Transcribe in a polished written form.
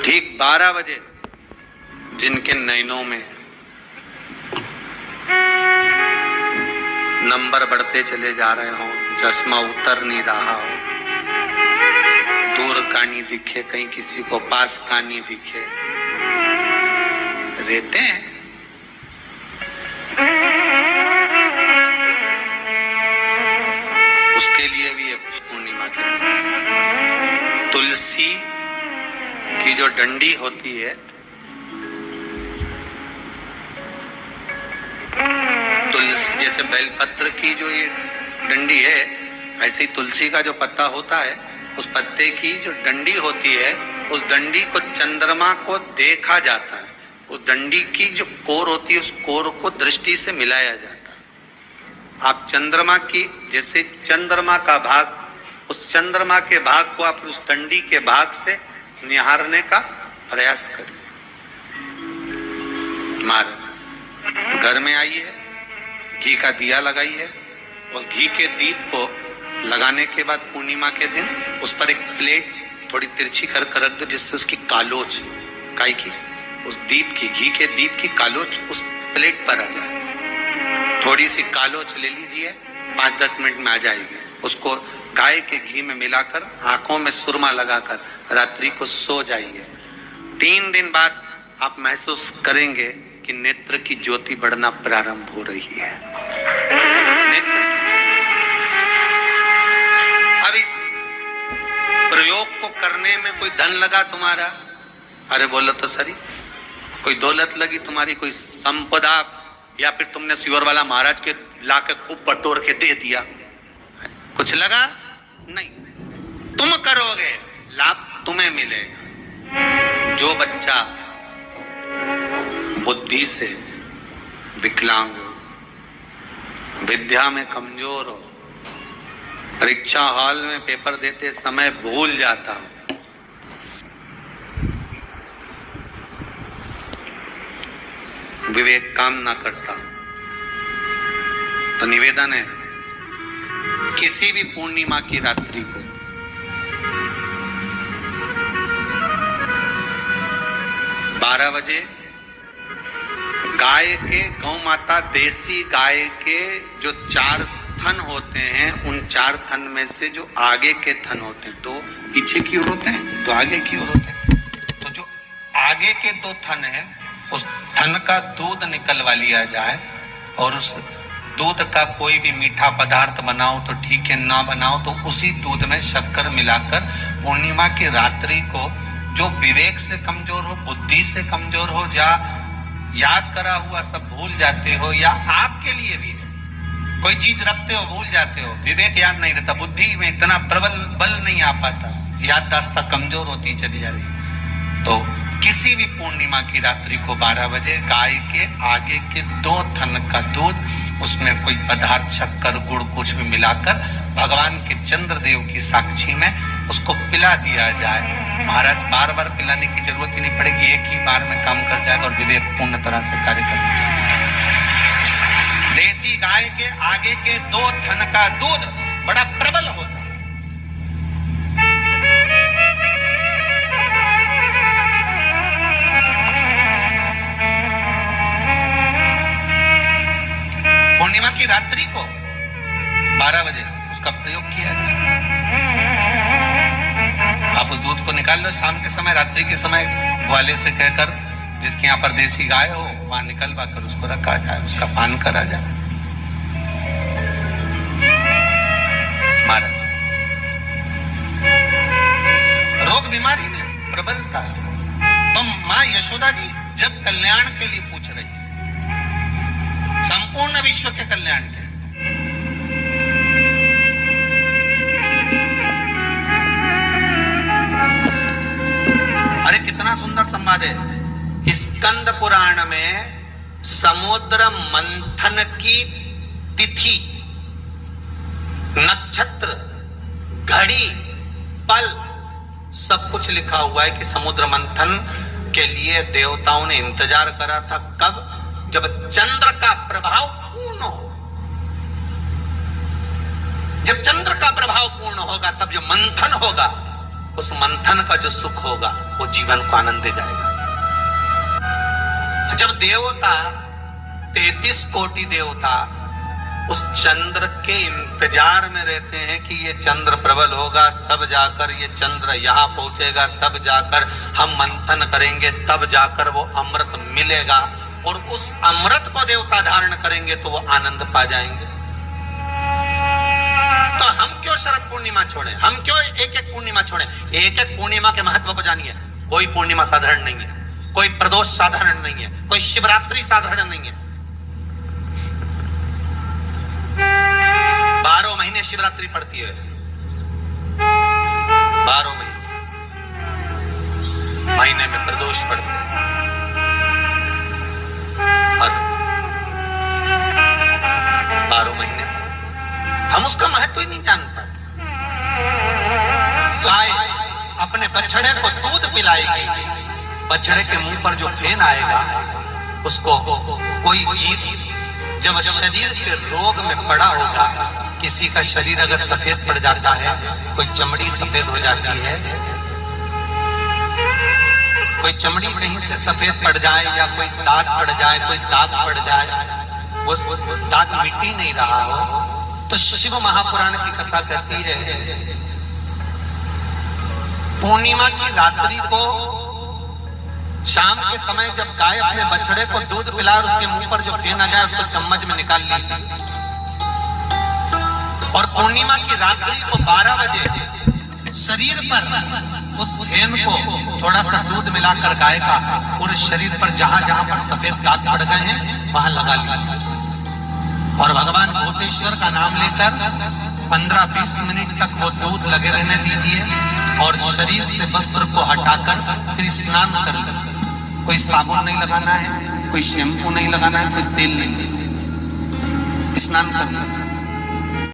ठीक 12 बजे जिनके नयनों में नंबर बढ़ते चले जा रहे हो, चश्मा उतर नहीं रहा हो, दूर का नहीं दिखे, कहीं किसी को पास का नहीं दिखे, रहते हैं। उसके लिए भी पूर्णिमा के दिन तुलसी की जो डंडी होती है, तुलसी जैसे बेलपत्र की जो ये डंडी है, ऐसे ही तुलसी का जो पत्ता होता है, उस पत्ते की जो डंडी होती है, उस डंडी को चंद्रमा को देखा जाता है। उस डंडी की जो कोर होती है, उस कोर को दृष्टि से मिलाया जाता है। आप चंद्रमा की, जैसे चंद्रमा का भाग, उस चंद्रमा के भाग को आप उस डंडी के भाग से निहारने का प्रयास करिए। हमारे घर में आई है, घी का दिया लगाई है, उस घी के दीप को लगाने के बाद पूर्णिमा के दिन उस पर एक प्लेट थोड़ी तिरछी कर रख दो, जिससे उसकी कालोच, काई की, उस दीप की, घी के दीप की कालोच उस प्लेट पर आ जाए। थोड़ी सी कालोच ले लीजिए, 5-10 मिनट में आ जाएगी। उसको गाय के घी में मिलाकर आंखों में सुरमा लगाकर रात्रि को सो जाइए। 3 दिन बाद आप महसूस करेंगे कि नेत्र की ज्योति बढ़ना प्रारंभ हो रही है। अब इस प्रयोग को करने में कोई धन लगा तुम्हारा? अरे बोलो तो सही। कोई दौलत लगी तुम्हारी, कोई संपदा, या फिर तुमने सियोर वाला महाराज के लाके खूब बटोर के दे दिया, कुछ लगा? नहीं। तुम करोगे, लाभ तुम्हें मिलेगा। जो बच्चा बुद्धि से विकलांग हो, विद्या में कमजोर हो, परीक्षा हॉल में पेपर देते समय भूल जाता हो, विवेक काम ना करता, तो निवेदन है किसी भी पूर्णिमा की रात्रि को 12 बजे गाय के, गौ माता देसी गाय के जो 4 थन होते हैं, उन 4 थन में से जो आगे के थन होते हैं, 2 पीछे की ओर होते हैं, 2 आगे की ओर होते हैं। तो जो आगे के 2 थन है, उस थन का दूध निकलवा लिया जाए और उस दूध का कोई भी मीठा पदार्थ बनाओ तो ठीक है, ना बनाओ तो उसी दूध में शक्कर मिलाकर पूर्णिमा की रात्रि को, जो विवेक से कमजोर हो, बुद्धि से कमजोर हो, या याद करा हुआ सब भूल जाते हो, या आपके लिए भी है, कोई चीज रखते हो भूल जाते हो, विवेक याद नहीं रहता, बुद्धि में इतना प्रबल बल नहीं आ पाता, याददाश्त कमजोर होती चली जा रही, तो किसी भी पूर्णिमा की रात्रि को 12 बजे गाय के आगे के 2 थन का दूध, उसमें कोई पदार्थ, शक्कर, गुड़ कुछ भी मिलाकर भगवान के चंद्रदेव की साक्षी में उसको पिला दिया जाए। महाराज बार बार पिलाने की जरूरत ही नहीं पड़ेगी, एक ही बार में काम कर जाएगा और विवेक पूर्ण तरह से कार्य करेगा। देसी गाय के आगे के 2 थन का दूध बड़ा प्रबल होता है। पूर्णिमा की रात्रि को 12 बजे उसका प्रयोग किया जाए। आप उस दूध को निकाल लो शाम के समय, रात्रि के समय ग्वाले से कहकर, जिसके यहाँ पर देसी गाय हो, वहां निकलवा कर उसको रखा जाए, उसका पान करा जाए। महाराज रोग बीमारी में प्रबलता है, तो माँ यशोदा जी जब कल्याण के लिए पूछ रही है, संपूर्ण विश्व के कल्याण के, अरे कितना सुंदर संवाद है। स्कंद पुराण में समुद्र मंथन की तिथि, नक्षत्र, घड़ी, पल सब कुछ लिखा हुआ है कि समुद्र मंथन के लिए देवताओं ने इंतजार करा था। कब? जब चंद्र का प्रभाव पूर्ण हो। जब चंद्र का प्रभाव पूर्ण होगा तब जो मंथन होगा उस मंथन का जो सुख होगा वो जीवन को आनंद दे जाएगा। जब देवता 33 कोटि देवता उस चंद्र के इंतजार में रहते हैं कि ये चंद्र प्रबल होगा, तब जाकर ये चंद्र यहां पहुंचेगा, तब जाकर हम मंथन करेंगे, तब जाकर वो अमृत मिलेगा, और उस अमृत को देवता धारण करेंगे तो वो आनंद पा जाएंगे। तो हम क्यों शरद पूर्णिमा छोड़े, हम क्यों एक एक पूर्णिमा छोड़े? एक एक पूर्णिमा के महत्व को जानिए। कोई पूर्णिमा साधारण नहीं है, कोई प्रदोष साधारण नहीं है, कोई शिवरात्रि साधारण नहीं है। 12 महीने शिवरात्रि पड़ती है, 12 महीने में प्रदोष पड़ते हैं, और 12 महीने पड़ते हैं। हम उसका महत्व ही नहीं जान पाते। गाय अपने बछड़े को दूध पिलाएगी, बछड़े के मुंह पर जो फेन आएगा उसको कोई जीव जब शरीर के रोग में पड़ा होगा, किसी का शरीर अगर सफेद पड़ जाता है, कोई चमड़ी सफेद हो जाती है, कोई चमड़ी कहीं से सफेद पड़ जाए या कोई दाग पड़ जाए, कोई दाग पड़ जाए, वो दाग मिट ही नहीं रहा हो, तो शिव महापुराण की कथा कहती है पूर्णिमा की रात्रि को शाम के समय जब गाय अपने बछड़े को दूध पिला और उसके मुंह पर जो फेन आ जाए उसको चम्मच में निकाल लीजिए, और पूर्णिमा की रात्रि को 12 बजे शरीर पर उस फेन को थोड़ा सा दूध मिलाकर गाय का पूरे शरीर पर जहां जहां पर सफेद दाग पड़ गए हैं वहां लगा लीजिए, और भगवान भूतेश्वर का नाम लेकर 15-20 मिनट तक वो दूध लगे रहने दीजिए, और शरीर से वस्त्र को हटाकर फिर स्नान कर लीजिए। कोई साबुन नहीं लगाना है, कोई शैम्पू नहीं लगाना है, कोई तेल नहीं, स्नान कर लीजिए।